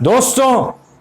दोस्तों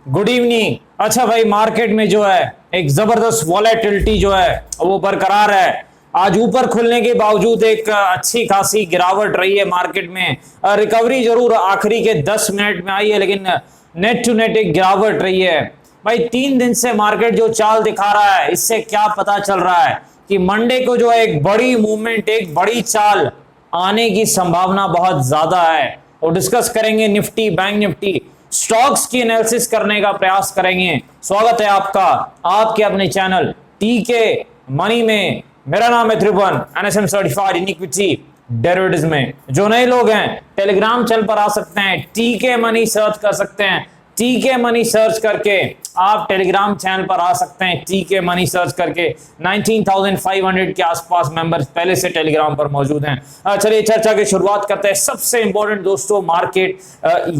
good evening. अच्छा भाई, मार्केट में जो है एक जबरदस्त वॉलेटिलिटी जो है वो बरकरार है। आज ऊपर खुलने के बावजूद एक अच्छी खासी गिरावट रही है मार्केट में। रिकवरी जरूर आखिरी के 10 मिनट में आई है, लेकिन नेट टू नेट एक गिरावट रही है। भाई 3 दिन से मार्केट जो चाल दिखा रहा है, इससे क्या पता चल रहा है कि मंडे को जो है एक बड़ी मूवमेंट, एक बड़ी चाल आने की संभावना बहुत ज्यादा है। और डिस्कस करेंगे निफ्टी, बैंक निफ्टी, स्टॉक्स की एनालिसिस करने का प्रयास करेंगे। स्वागत है आपका आपके अपने चैनल टीके मनी में। मेरा नाम है Tribhuvan, NSM certified in equity derivatives में। जो नए लोग हैं टेलीग्राम चैनल पर आ सकते हैं, टीके मनी सर्च कर सकते हैं। टीके मनी सर्च करके आप टेलीग्राम चैनल पर आ सकते हैं। टीके मनी सर्च करके 19,500 के आसपास मेंबर्स पहले से टेलीग्राम पर मौजूद हैं। चलिए चर्चा की शुरुआत करते हैं। सबसे इंपॉर्टेंट दोस्तों मार्केट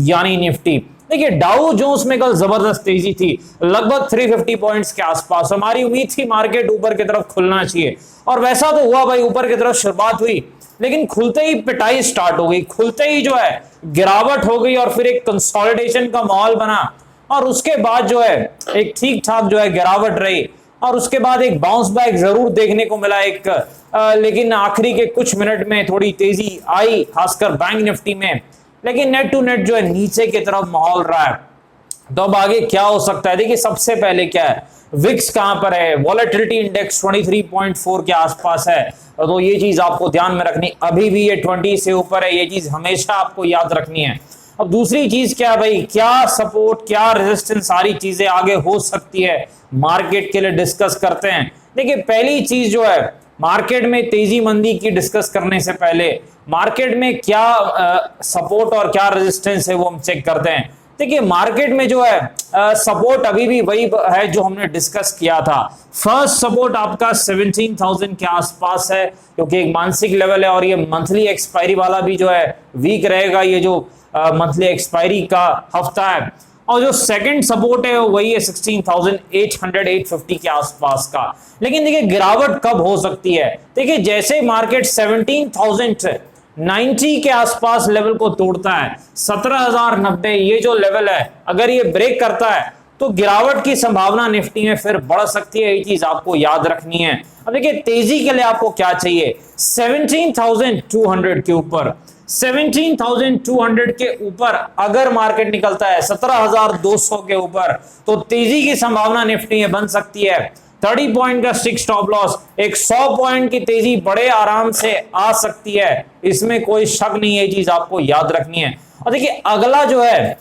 यानी निफ्टी। देखिए डाउ जोन्स में कल जबरदस्त तेजी थी, लगभग 350 पॉइंट्स के आसपास। हमारी उम्मीद थी मार्केट ऊपर की तरफ खुलना चाहिए और वैसा तो हुआ भाई, ऊपर की तरफ शुरुआत हुई, लेकिन खुलते ही पिटाई स्टार्ट हो गई। खुलते ही जो है गिरावट हो गई और फिर एक कंसोलिडेशन का माहौल बना और उसके बाद जो है एक ठीक ठाक जो है गिरावट रही और उसके बाद एक बाउंस बैक जरूर देखने को मिला लेकिन आखिरी के कुछ मिनट में थोड़ी तेजी आई, खासकर बैंक निफ्टी में। लेकिन नेट टू नेट जो है नीचे की तरफ माहौल रहा है। तो अब आगे क्या हो सकता है? देखिए सबसे पहले क्या है, विक्स कहां पर है? वॉलेटिलिटी इंडेक्स 23.4 के आसपास है। तो ये चीज आपको ध्यान में रखनी, अभी भी ये 20 से ऊपर है, ये चीज हमेशा आपको याद रखनी है। अब दूसरी चीज क्या है भाई, क्या सपोर्ट क्या रेजिस्टेंस, सारी चीजें आगे हो सकती है मार्केट के लिए डिस्कस करते हैं। देखिए पहली चीज जो है, मार्केट में तेजी मंदी की डिस्कस करने से पहले मार्केट में क्या सपोर्ट और क्या रेजिस्टेंस है वो हम चेक करते हैं। देखिए मार्केट में जो है सपोर्ट अभी भी वही है जो हमने डिस्कस किया था। फर्स्ट सपोर्ट आपका 17,000 के आसपास है, क्योंकि एक मानसिक लेवल है और ये मंथली एक्सपायरी वाला भी जो है वीक रहेगा, ये जो मंथली एक्सपायरी का हफ्ता है। और जो सेकंड सपोर्ट है वही है 16,800-850 के आसपास का। लेकिन देखिए गिरावट कब हो सकती है? देखिए जैसे मार्केट 17,090 के आसपास लेवल को तोड़ता है, 17,090 ये जो लेवल है, अगर ये ब्रेक करता है तो गिरावट की संभावना निफ्टी में फिर बढ़ सकती है। ये चीज आपको याद रखनी है। अब देखिए तेजी के लिए आपको क्या चाहिए, 17,200 के ऊपर, 17,200 के ऊपर अगर मार्केट निकलता है 17,200 के ऊपर, तो तेजी की संभावना निफ्टी में बन सकती है। 30 पॉइंट का स्टिक स्टॉप लॉस, एक 100 पॉइंट की तेजी बड़े आराम से आ सकती है, इसमें कोई शक नहीं है। चीज आपको याद रखनी है। और देखिए अगला जो है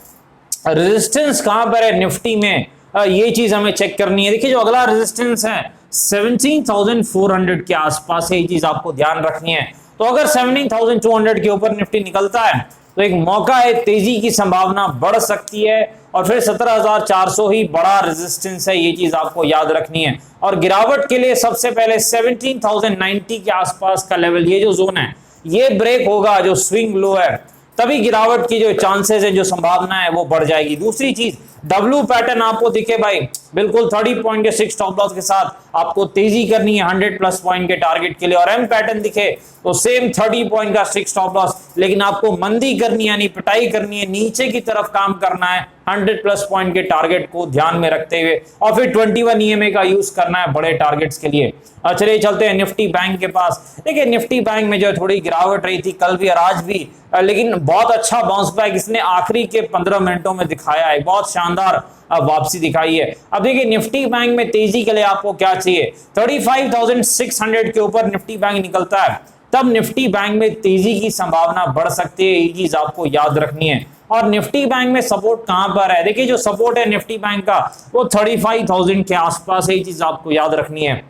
रेजिस्टेंस कहां पर है निफ्टी में, ये चीज हमें चेक करनी है। देखिए जो अगला रेजिस्टेंस है 17,400 के आसपास है, ये चीज आपको ध्यान रखनी है। तो अगर 17,200 के ऊपर निफ्टी निकलता है तो एक मौका है, तेजी की संभावना बढ़ सकती है और फिर 17,400 ही बड़ा रेजिस्टेंस है, ये चीज आपको याद रखनी है। और गिरावट के लिए सबसे पहले 17,090 के आसपास का लेवल, ये जो जोन है, ये ब्रेक होगा, जो स्विंग लो है, तभी गिरावट की जो चांसेस है, जो संभावना है, वो बढ़ जाएगी। दूसरी चीज डब्ल्यू पैटर्न आपको दिखे भाई, बिल्कुल 30 पॉइंट के 6 स्टॉप लॉस के साथ आपको तेजी करनी है 100+ पॉइंट के टारगेट के लिए। और एम पैटर्न दिखे तो सेम 30 पॉइंट का 6 स्टॉप लॉस, लेकिन आपको मंदी करनी है, यानी पिटाई करनी है, नीचे की तरफ काम करना है 100+ पॉइंट के टारगेट को ध्यान में रखते हुए, और फिर 21 EMA का यूज करना है बड़े टारगेट्स के लिए। चलिए चलते हैं निफ्टी बैंक के पास। देखिए निफ्टी बैंक में जो थोड़ी गिरावट रही थी कल भी और आज भी, लेकिन बहुत अच्छा बाउंस बैक इसने आखिरी के 15 मिनटों में दिखाया है, बहुत शानदार वापसी दिखाई है। अब देखिए निफ्टी बैंक में तेजी के लिए आपको क्या चाहिए, 35,600 के ऊपर निफ्टी बैंक निकलता है, तब निफ्टी बैंक में तेजी की संभावना बढ़ सकती है, ये चीज आपको याद रखनी है। और निफ्टी बैंक में सपोर्ट कहां पर है? देखिए जो सपोर्ट है निफ्टी बैंक का वो 35,000 के आसपास है, ये चीज आपको याद रखनी है।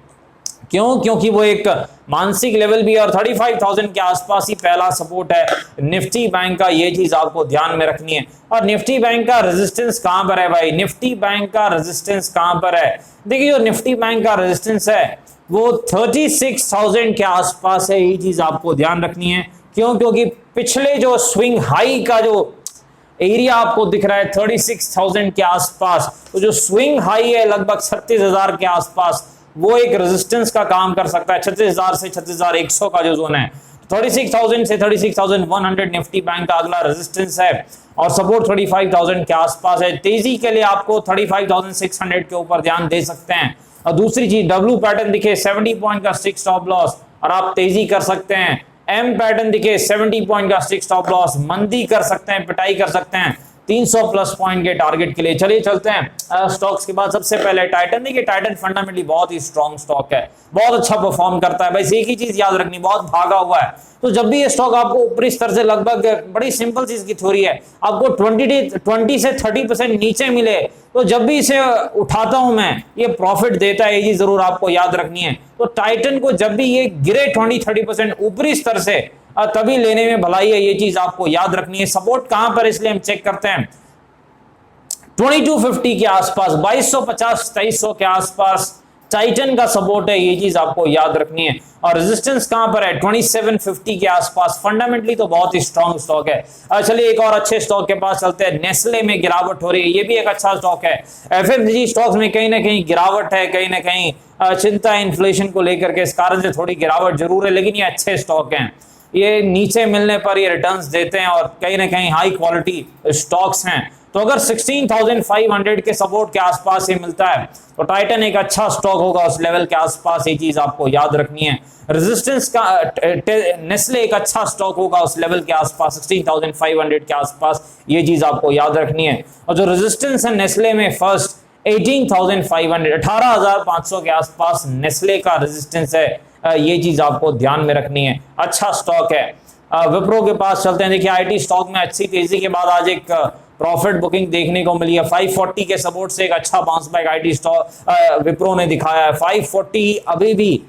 क्यों? क्योंकि वो एक मानसिक लेवल भी है और 35,000 के आसपास ही पहला सपोर्ट है निफ्टी बैंक का, ये चीज आपको ध्यान में रखनी है। और निफ्टी बैंक का रेजिस्टेंस कहां पर है भाई? निफ्टी बैंक का रेजिस्टेंस कहां पर है? देखिए जो निफ्टी बैंक का रेजिस्टेंस है वो 36,000 के आसपास है, ये चीज आपको ध्यान रखनी है। क्यों? क्योंकि पिछले जो स्विंग हाई का जो एरिया आपको दिख रहा है 36,000 के आसपास, तो जो स्विंग हाई है लगभग 36,000 के आसपास, वो एक रेजिस्टेंस का काम कर सकता है। 36,000 से 36,100 का जो जोन है, 36,000 से 36,100 निफ्टी बैंक का अगला रेजिस्टेंस है और सपोर्ट 35,000 के आसपास है। तेजी के लिए आपको 35,600 के ऊपर ध्यान दे सकते हैं। और दूसरी चीज डब्ल्यू पैटर्न दिखे 70 पॉइंट का स्टिक स्टॉप लॉस और आप तेजी कर सकते हैं। एम पैटर्न दिखे 70 पॉइंट का स्टिक स्टॉप लॉस, मंदी कर सकते हैं, पिटाई कर सकते हैं 300 प्लस पॉइंट के टारगेट के लिए। चलिए चलते हैं स्टॉक्स के बाद सबसे पहले टाइटन। देखिए टाइटन फंडामेंटली बहुत ही स्ट्रॉन्ग स्टॉक है, बहुत अच्छा परफॉर्म करता है। बस एक ही चीज याद रखनी, बहुत भागा हुआ है। तो जब भी ये स्टॉक आपको ऊपरी स्तर से लगभग, बड़ी सिंपल चीज की थ्योरी है, आपको 20 से 30% नीचे मिले तो जब भी इसे उठाता हूं मैं, ये प्रॉफिट देता है, ये चीज जरूर आपको याद रखनी है। तो टाइटन को जब भी ये गिरे 20-30% ऊपरी स्तर से, तभी लेने में भलाई है, ये चीज आपको याद रखनी है। सपोर्ट कहां पर, इसलिए हम चेक करते हैं 2250 के आसपास, 2250-2300 के आसपास टाइटन का सपोर्ट है, ये चीज आपको याद रखनी है। और रेजिस्टेंस कहां पर है, 2750 के आसपास। फंडामेंटली तो बहुत ही स्ट्रॉन्ग स्टॉक है। चलिए एक और अच्छे स्टॉक के पास चलते हैं। नेस्ले में गिरावट हो रही है, ये भी एक अच्छा स्टॉक है। एफएमसीजी स्टॉक्स में कहीं ना कहीं गिरावट है, कहीं ना कहीं चिंता है इन्फ्लेशन को लेकर के, इस कारण से थोड़ी गिरावट जरूर है, लेकिन ये अच्छे स्टॉक हैं। ये नीचे मिलने पर ये रिटर्न्स देते हैं और कहीं ना कहीं हाई क्वालिटी स्टॉक्स हैं। तो अगर 16,500 के सपोर्ट के आसपास ये मिलता है तो टाइटन एक अच्छा स्टॉक होगा उस लेवल के आसपास, ये चीज आपको याद रखनी है। रेजिस्टेंस का नेस्ले एक अच्छा स्टॉक होगा उस लेवल के आसपास, 16,500 के आसपास, ये चीज आपको याद रखनी है। और जो रेजिस्टेंस है नेस्ले में फर्स्ट 18,500, 18,500 के आसपास नेस्ले का रेजिस्टेंस है, ये चीज आपको ध्यान में रखनी है। अच्छा स्टॉक है। विप्रो के पास चलते हैं। देखिए आईटी स्टॉक में अच्छी तेजी के बाद आज एक प्रॉफिट बुकिंग देखने को मिली है। 540 के सपोर्ट से एक अच्छा bounce back IT stock Wipro ने दिखाया है। 540 अभी भी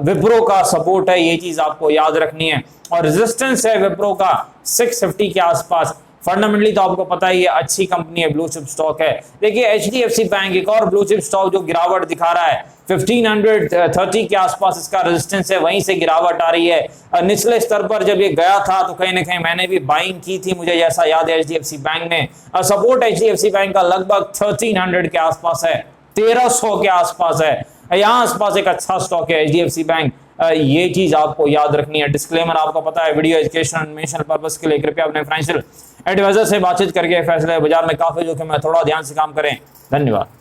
विप्रो का सपोर्ट है, ये चीज आपको याद रखनी है। और रेजिस्टेंस है विप्रो का 650 के आसपास। फंडामेंटली तो आपको पता ही है, अच्छी कंपनी है, ब्लू चिप स्टॉक है। देखिए एचडीएफसी बैंक एक और ब्लू चिप स्टॉक जो गिरावट दिखा रहा है, 1530 के आसपास इसका रेजिस्टेंस है, वहीं से गिरावट आ रही है। निचले स्तर पर जब ये गया था तो कहीं ना कहीं मैंने भी बाइंग की थी, मुझे जैसा याद है एचडीएफसी बैंक में। सपोर्ट एचडीएफसी बैंक का लगभग 1300 के आसपास है, 1300 के आसपास है, यहाँ आसपास एक अच्छा स्टॉक है एचडीएफसी बैंक, ये चीज आपको याद रखनी है। डिस्क्लेमर आपको पता है, वीडियो एजुकेशन इन्फॉर्मेशन पर्पस के लिए कृपया अपने फाइनेंशियल एडवाइजर से बातचीत करके फैसले बाजार में काफी जोखिम है, थोड़ा ध्यान से काम करें। धन्यवाद।